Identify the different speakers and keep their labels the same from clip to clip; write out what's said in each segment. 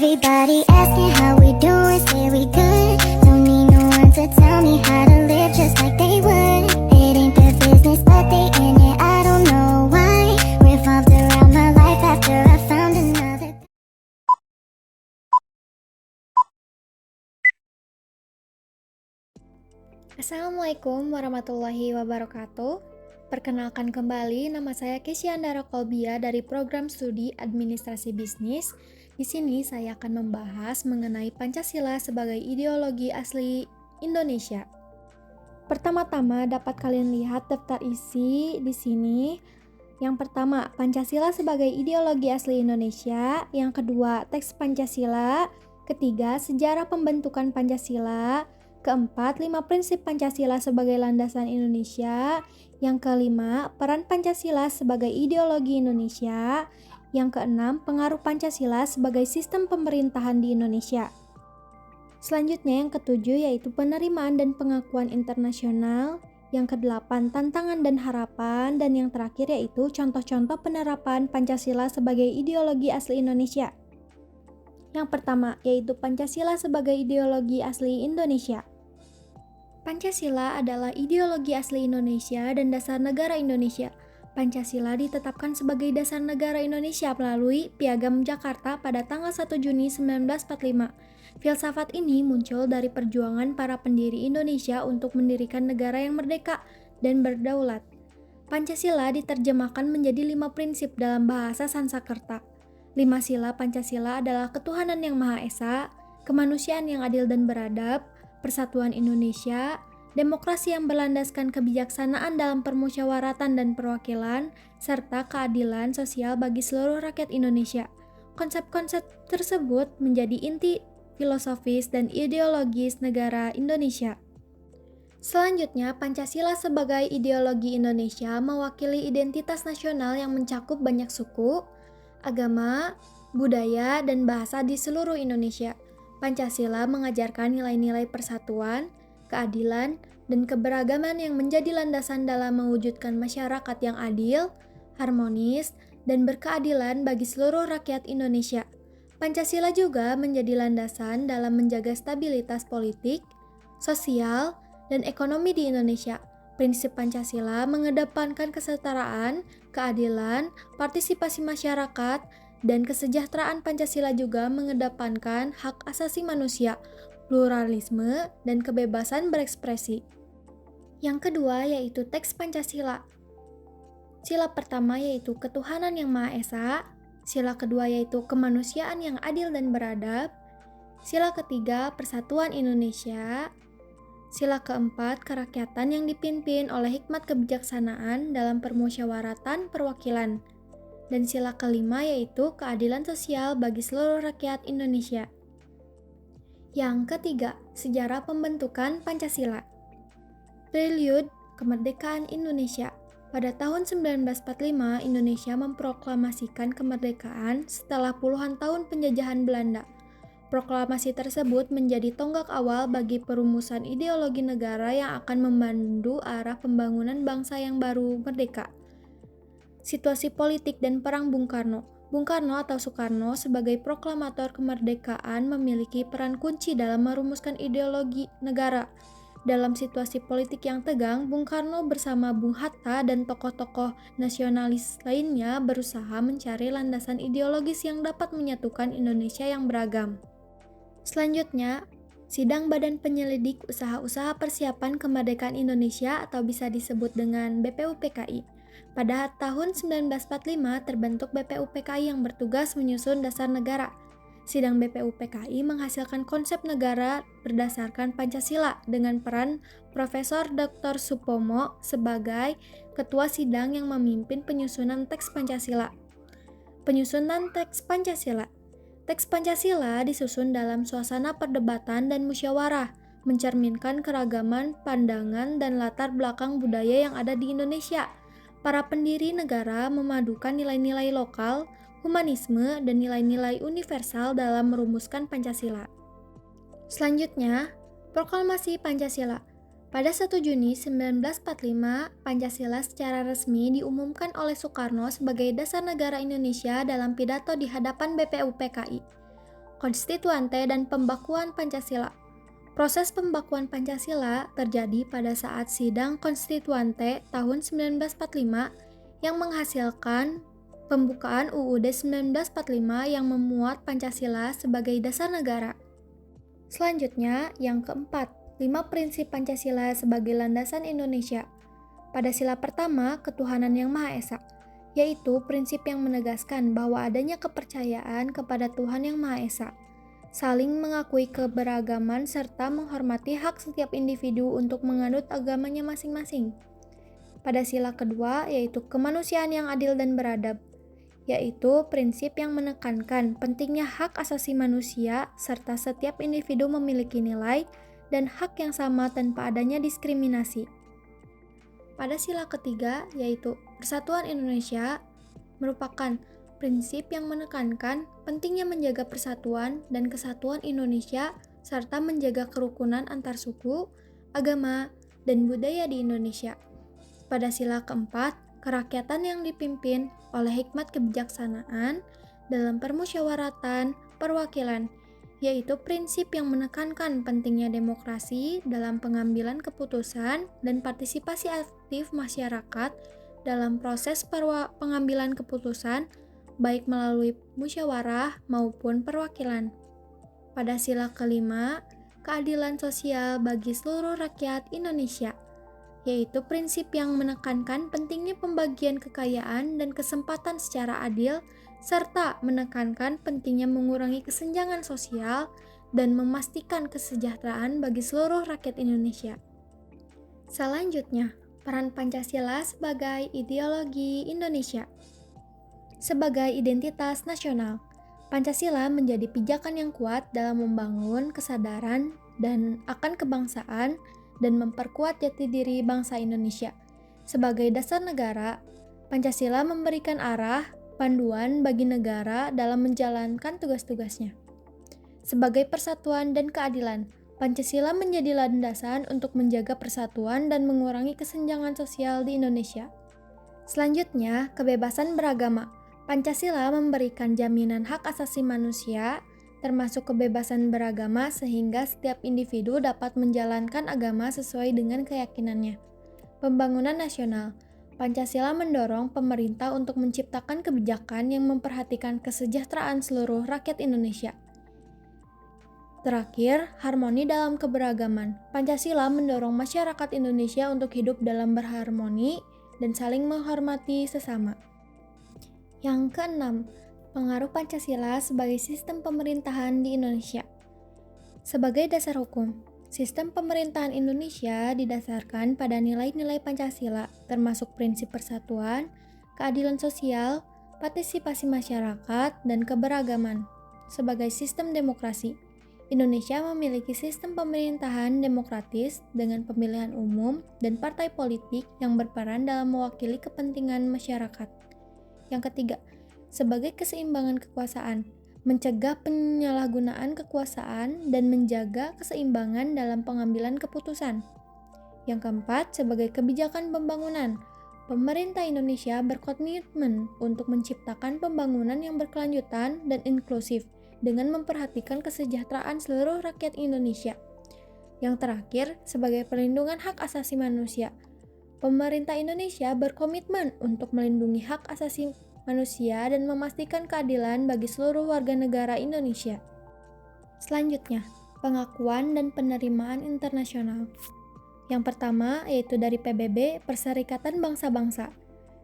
Speaker 1: Everybody asking how we doing, say we good. Don't need no one to tell me how to live just like they would. It ain't their business, but they in it, I don't know why. Revolved around my life after I found another.
Speaker 2: Assalamualaikum warahmatullahi wabarakatuh. Perkenalkan kembali, nama saya Kesyandara Kolbia dari Program Studi Administrasi Bisnis. Di sini saya akan membahas mengenai Pancasila sebagai ideologi asli Indonesia. Pertama-tama dapat kalian lihat daftar isi di sini. Yang pertama, Pancasila sebagai ideologi asli Indonesia. Yang kedua, teks Pancasila. Ketiga, sejarah pembentukan Pancasila. Keempat, 5 prinsip Pancasila sebagai landasan Indonesia. Yang kelima, peran Pancasila sebagai ideologi Indonesia. Yang keenam, pengaruh Pancasila sebagai sistem pemerintahan di Indonesia. Selanjutnya yang ketujuh yaitu penerimaan dan pengakuan internasional. Yang kedelapan, tantangan dan harapan. Dan yang terakhir yaitu contoh-contoh penerapan Pancasila sebagai ideologi asli Indonesia. Yang pertama yaitu Pancasila sebagai ideologi asli Indonesia. Pancasila adalah ideologi asli Indonesia dan dasar negara Indonesia. Pancasila ditetapkan sebagai dasar negara Indonesia melalui Piagam Jakarta pada tanggal 1 Juni 1945. Filsafat ini muncul dari perjuangan para pendiri Indonesia untuk mendirikan negara yang merdeka dan berdaulat. Pancasila diterjemahkan menjadi 5 prinsip dalam bahasa Sanskerta. 5 sila Pancasila adalah ketuhanan yang Maha Esa, kemanusiaan yang adil dan beradab, persatuan Indonesia, demokrasi yang berlandaskan kebijaksanaan dalam permusyawaratan dan perwakilan, serta keadilan sosial bagi seluruh rakyat Indonesia. Konsep-konsep tersebut menjadi inti filosofis dan ideologis negara Indonesia. Selanjutnya, Pancasila sebagai ideologi Indonesia mewakili identitas nasional yang mencakup banyak suku, agama, budaya, dan bahasa di seluruh Indonesia. Pancasila mengajarkan nilai-nilai persatuan, keadilan, dan keberagaman yang menjadi landasan dalam mewujudkan masyarakat yang adil, harmonis, dan berkeadilan bagi seluruh rakyat Indonesia. Pancasila juga menjadi landasan dalam menjaga stabilitas politik, sosial, dan ekonomi di Indonesia. Prinsip Pancasila mengedepankan kesetaraan, keadilan, partisipasi masyarakat, dan kesejahteraan. Pancasila juga mengedepankan hak asasi manusia, pluralisme, dan kebebasan berekspresi. Yang kedua yaitu teks Pancasila. Sila pertama yaitu ketuhanan yang Maha Esa. Sila kedua yaitu kemanusiaan yang adil dan beradab. Sila ketiga persatuan Indonesia. Sila keempat kerakyatan yang dipimpin oleh hikmat kebijaksanaan dalam permusyawaratan perwakilan. Dan sila kelima yaitu keadilan sosial bagi seluruh rakyat Indonesia. Yang ketiga, sejarah pembentukan Pancasila. Prelude kemerdekaan Indonesia. Pada tahun 1945, Indonesia memproklamasikan kemerdekaan setelah puluhan tahun penjajahan Belanda. Proklamasi tersebut menjadi tonggak awal bagi perumusan ideologi negara yang akan memandu arah pembangunan bangsa yang baru merdeka. Situasi politik dan perang Bung Karno. Bung Karno atau Soekarno sebagai proklamator kemerdekaan memiliki peran kunci dalam merumuskan ideologi negara. Dalam situasi politik yang tegang, Bung Karno bersama Bung Hatta dan tokoh-tokoh nasionalis lainnya berusaha mencari landasan ideologis yang dapat menyatukan Indonesia yang beragam. Selanjutnya, Sidang Badan Penyelidik Usaha-Usaha Persiapan Kemerdekaan Indonesia atau bisa disebut dengan BPUPKI. Pada tahun 1945 terbentuk BPUPKI yang bertugas menyusun dasar negara. Sidang BPUPKI menghasilkan konsep negara berdasarkan Pancasila dengan peran Profesor Dr. Supomo sebagai ketua sidang yang memimpin penyusunan teks Pancasila. Penyusunan teks Pancasila. Teks Pancasila disusun dalam suasana perdebatan dan musyawarah, mencerminkan keragaman pandangan dan latar belakang budaya yang ada di Indonesia. Para pendiri negara memadukan nilai-nilai lokal, humanisme, dan nilai-nilai universal dalam merumuskan Pancasila. Selanjutnya, Proklamasi Pancasila. Pada 1 Juni 1945, Pancasila secara resmi diumumkan oleh Soekarno sebagai dasar negara Indonesia dalam pidato di hadapan BPUPKI. konstituante, dan pembakuan Pancasila. Proses pembakuan Pancasila terjadi pada saat sidang konstituante tahun 1945 yang menghasilkan pembukaan UUD 1945 yang memuat Pancasila sebagai dasar negara. Selanjutnya, yang keempat, 5 prinsip Pancasila sebagai landasan Indonesia. Pada sila pertama, ketuhanan yang Maha Esa, yaitu prinsip yang menegaskan bahwa adanya kepercayaan kepada Tuhan yang Maha Esa, saling mengakui keberagaman serta menghormati hak setiap individu untuk menganut agamanya masing-masing. Pada sila kedua, yaitu kemanusiaan yang adil dan beradab, yaitu prinsip yang menekankan pentingnya hak asasi manusia serta setiap individu memiliki nilai dan hak yang sama tanpa adanya diskriminasi. Pada sila ketiga, yaitu Persatuan Indonesia, merupakan prinsip yang menekankan pentingnya menjaga persatuan dan kesatuan Indonesia serta menjaga kerukunan antar suku, agama, dan budaya di Indonesia. Pada sila keempat, kerakyatan yang dipimpin oleh hikmat kebijaksanaan dalam permusyawaratan perwakilan, yaitu prinsip yang menekankan pentingnya demokrasi dalam pengambilan keputusan dan partisipasi aktif masyarakat dalam proses pengambilan keputusan baik melalui musyawarah maupun perwakilan. Pada sila kelima, keadilan sosial bagi seluruh rakyat Indonesia, yaitu prinsip yang menekankan pentingnya pembagian kekayaan dan kesempatan secara adil, serta menekankan pentingnya mengurangi kesenjangan sosial dan memastikan kesejahteraan bagi seluruh rakyat Indonesia. Selanjutnya, peran Pancasila sebagai ideologi Indonesia. Sebagai identitas nasional, Pancasila menjadi pijakan yang kuat dalam membangun kesadaran dan akan kebangsaan dan memperkuat jati diri bangsa Indonesia. Sebagai dasar negara, Pancasila memberikan arah, panduan bagi negara dalam menjalankan tugas-tugasnya. Sebagai persatuan dan keadilan, Pancasila menjadi landasan untuk menjaga persatuan dan mengurangi kesenjangan sosial di Indonesia. Selanjutnya, kebebasan beragama. Pancasila memberikan jaminan hak asasi manusia, termasuk kebebasan beragama sehingga setiap individu dapat menjalankan agama sesuai dengan keyakinannya. Pembangunan nasional. Pancasila mendorong pemerintah untuk menciptakan kebijakan yang memperhatikan kesejahteraan seluruh rakyat Indonesia. Terakhir, harmoni dalam keberagaman. Pancasila mendorong masyarakat Indonesia untuk hidup dalam berharmoni dan saling menghormati sesama. Yang keenam, pengaruh Pancasila sebagai sistem pemerintahan di Indonesia. Sebagai dasar hukum, sistem pemerintahan Indonesia didasarkan pada nilai-nilai Pancasila, termasuk prinsip persatuan, keadilan sosial, partisipasi masyarakat, dan keberagaman. Sebagai sistem demokrasi, Indonesia memiliki sistem pemerintahan demokratis dengan pemilihan umum dan partai politik yang berperan dalam mewakili kepentingan masyarakat. Yang ketiga, sebagai keseimbangan kekuasaan, mencegah penyalahgunaan kekuasaan dan menjaga keseimbangan dalam pengambilan keputusan. Yang keempat, sebagai kebijakan pembangunan, pemerintah Indonesia berkomitmen untuk menciptakan pembangunan yang berkelanjutan dan inklusif dengan memperhatikan kesejahteraan seluruh rakyat Indonesia. Yang terakhir, sebagai perlindungan hak asasi manusia, pemerintah Indonesia berkomitmen untuk melindungi hak asasi manusia dan memastikan keadilan bagi seluruh warga negara Indonesia. Selanjutnya, pengakuan dan penerimaan internasional. Yang pertama yaitu dari PBB, Perserikatan Bangsa-Bangsa.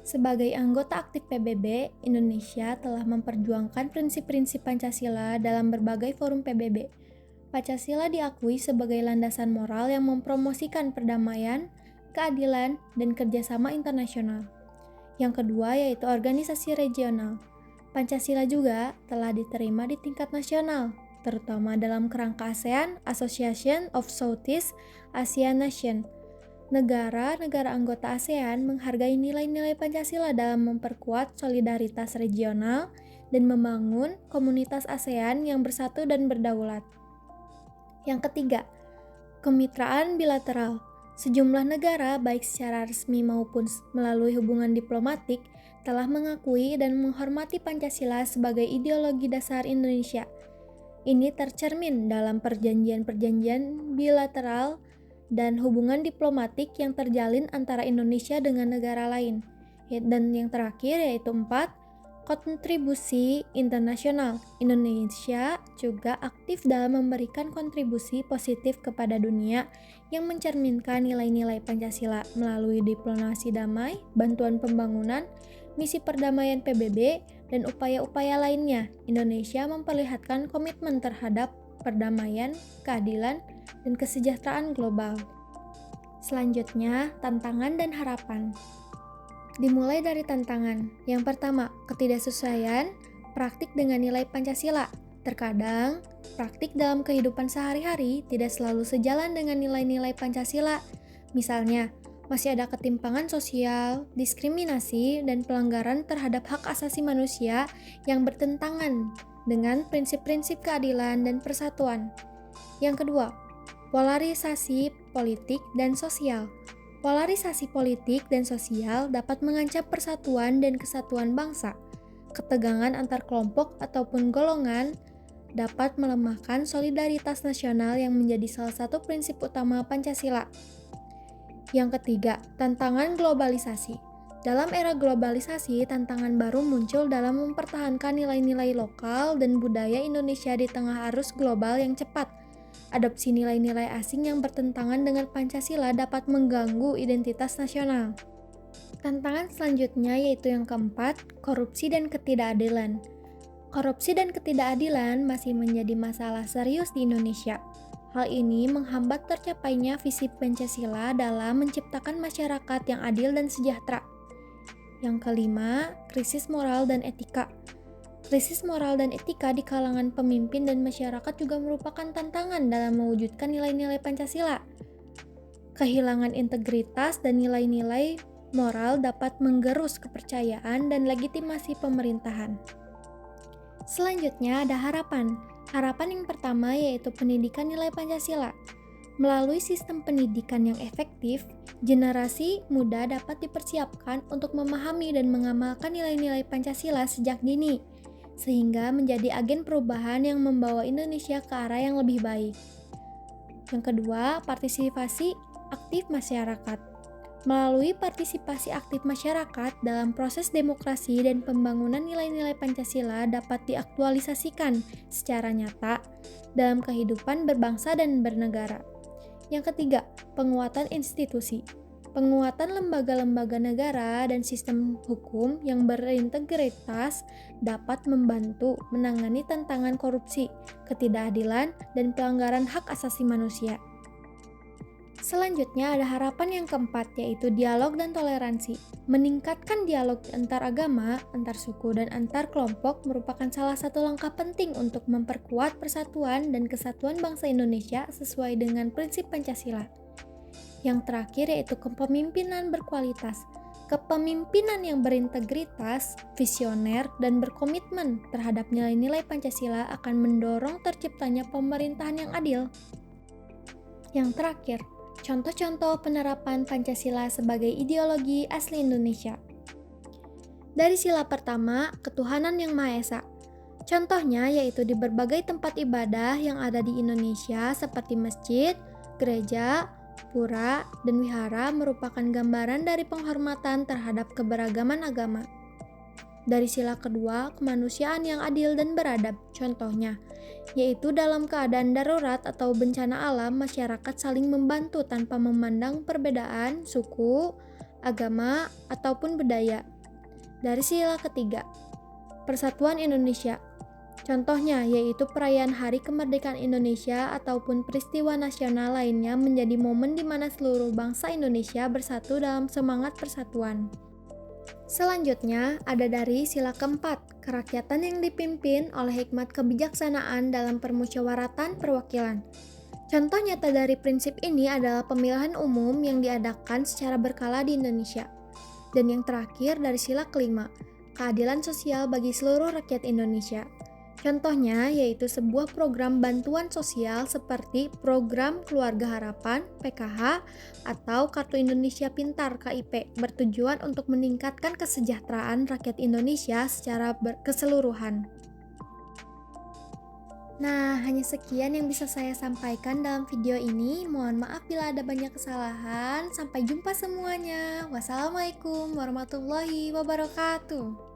Speaker 2: Sebagai anggota aktif PBB, Indonesia telah memperjuangkan prinsip-prinsip Pancasila dalam berbagai forum PBB. Pancasila diakui sebagai landasan moral yang mempromosikan perdamaian, keadilan, dan kerjasama internasional. Yang kedua yaitu organisasi regional. Pancasila juga telah diterima di tingkat nasional, terutama dalam kerangka ASEAN, Association of Southeast Asian Nations. Negara-negara anggota ASEAN menghargai nilai-nilai Pancasila dalam memperkuat solidaritas regional dan membangun komunitas ASEAN yang bersatu dan berdaulat. Yang ketiga, kemitraan bilateral. Sejumlah negara, baik secara resmi maupun melalui hubungan diplomatik, telah mengakui dan menghormati Pancasila sebagai ideologi dasar Indonesia. Ini tercermin dalam perjanjian-perjanjian bilateral dan hubungan diplomatik yang terjalin antara Indonesia dengan negara lain. Dan yang terakhir yaitu 4, kontribusi internasional. Indonesia juga aktif dalam memberikan kontribusi positif kepada dunia yang mencerminkan nilai-nilai Pancasila melalui diplomasi damai, bantuan pembangunan, misi perdamaian PBB, dan upaya-upaya lainnya. Indonesia memperlihatkan komitmen terhadap perdamaian, keadilan, dan kesejahteraan global. Selanjutnya, tantangan dan harapan. Dimulai dari tantangan. Yang pertama, ketidaksesuaian praktik dengan nilai Pancasila. Terkadang, praktik dalam kehidupan sehari-hari tidak selalu sejalan dengan nilai-nilai Pancasila. Misalnya, masih ada ketimpangan sosial, diskriminasi, dan pelanggaran terhadap hak asasi manusia yang bertentangan dengan prinsip-prinsip keadilan dan persatuan. Yang kedua, polarisasi politik dan sosial. Polarisasi politik dan sosial dapat mengancam persatuan dan kesatuan bangsa. Ketegangan antar kelompok ataupun golongan dapat melemahkan solidaritas nasional yang menjadi salah satu prinsip utama Pancasila. Yang ketiga, tantangan globalisasi. Dalam era globalisasi, tantangan baru muncul dalam mempertahankan nilai-nilai lokal dan budaya Indonesia di tengah arus global yang cepat. Adopsi nilai-nilai asing yang bertentangan dengan Pancasila dapat mengganggu identitas nasional. Tantangan selanjutnya yaitu yang keempat, korupsi dan ketidakadilan. Korupsi dan ketidakadilan masih menjadi masalah serius di Indonesia. Hal ini menghambat tercapainya visi Pancasila dalam menciptakan masyarakat yang adil dan sejahtera. Yang kelima, krisis moral dan etika. Krisis moral dan etika di kalangan pemimpin dan masyarakat juga merupakan tantangan dalam mewujudkan nilai-nilai Pancasila. Kehilangan integritas dan nilai-nilai moral dapat menggerus kepercayaan dan legitimasi pemerintahan. Selanjutnya ada harapan. Harapan yang pertama yaitu pendidikan nilai Pancasila. Melalui sistem pendidikan yang efektif, generasi muda dapat dipersiapkan untuk memahami dan mengamalkan nilai-nilai Pancasila sejak dini, sehingga menjadi agen perubahan yang membawa Indonesia ke arah yang lebih baik. Yang kedua, partisipasi aktif masyarakat. Melalui partisipasi aktif masyarakat dalam proses demokrasi dan pembangunan nilai-nilai Pancasila dapat diaktualisasikan secara nyata dalam kehidupan berbangsa dan bernegara. Yang ketiga, penguatan institusi. Penguatan lembaga-lembaga negara dan sistem hukum yang berintegritas dapat membantu menangani tantangan korupsi, ketidakadilan, dan pelanggaran hak asasi manusia. Selanjutnya ada harapan yang keempat yaitu dialog dan toleransi. Meningkatkan dialog antar agama, antar suku, dan antar kelompok merupakan salah satu langkah penting untuk memperkuat persatuan dan kesatuan bangsa Indonesia sesuai dengan prinsip Pancasila. Yang terakhir yaitu kepemimpinan berkualitas. Kepemimpinan yang berintegritas, visioner, dan berkomitmen terhadap nilai-nilai Pancasila akan mendorong terciptanya pemerintahan yang adil. Yang terakhir, contoh-contoh penerapan Pancasila sebagai ideologi asli Indonesia. Dari sila pertama, ketuhanan yang Maha Esa. Contohnya yaitu di berbagai tempat ibadah yang ada di Indonesia seperti masjid, gereja, pura, dan wihara merupakan gambaran dari penghormatan terhadap keberagaman agama. Dari sila kedua, kemanusiaan yang adil dan beradab. Contohnya, yaitu dalam keadaan darurat atau bencana alam, masyarakat saling membantu tanpa memandang perbedaan suku, agama, ataupun budaya. Dari sila ketiga, persatuan Indonesia. Contohnya yaitu perayaan Hari Kemerdekaan Indonesia ataupun peristiwa nasional lainnya menjadi momen di mana seluruh bangsa Indonesia bersatu dalam semangat persatuan. Selanjutnya ada dari sila keempat, kerakyatan yang dipimpin oleh hikmat kebijaksanaan dalam permusyawaratan perwakilan. Contoh nyata dari prinsip ini adalah pemilihan umum yang diadakan secara berkala di Indonesia. Dan yang terakhir dari sila kelima, keadilan sosial bagi seluruh rakyat Indonesia. Contohnya yaitu sebuah program bantuan sosial seperti program Keluarga Harapan (PKH) atau Kartu Indonesia Pintar (KIP) bertujuan untuk meningkatkan kesejahteraan rakyat Indonesia secara keseluruhan. Nah, hanya sekian yang bisa saya sampaikan dalam video ini. Mohon maaf bila ada banyak kesalahan. Sampai jumpa semuanya. Wassalamualaikum warahmatullahi wabarakatuh.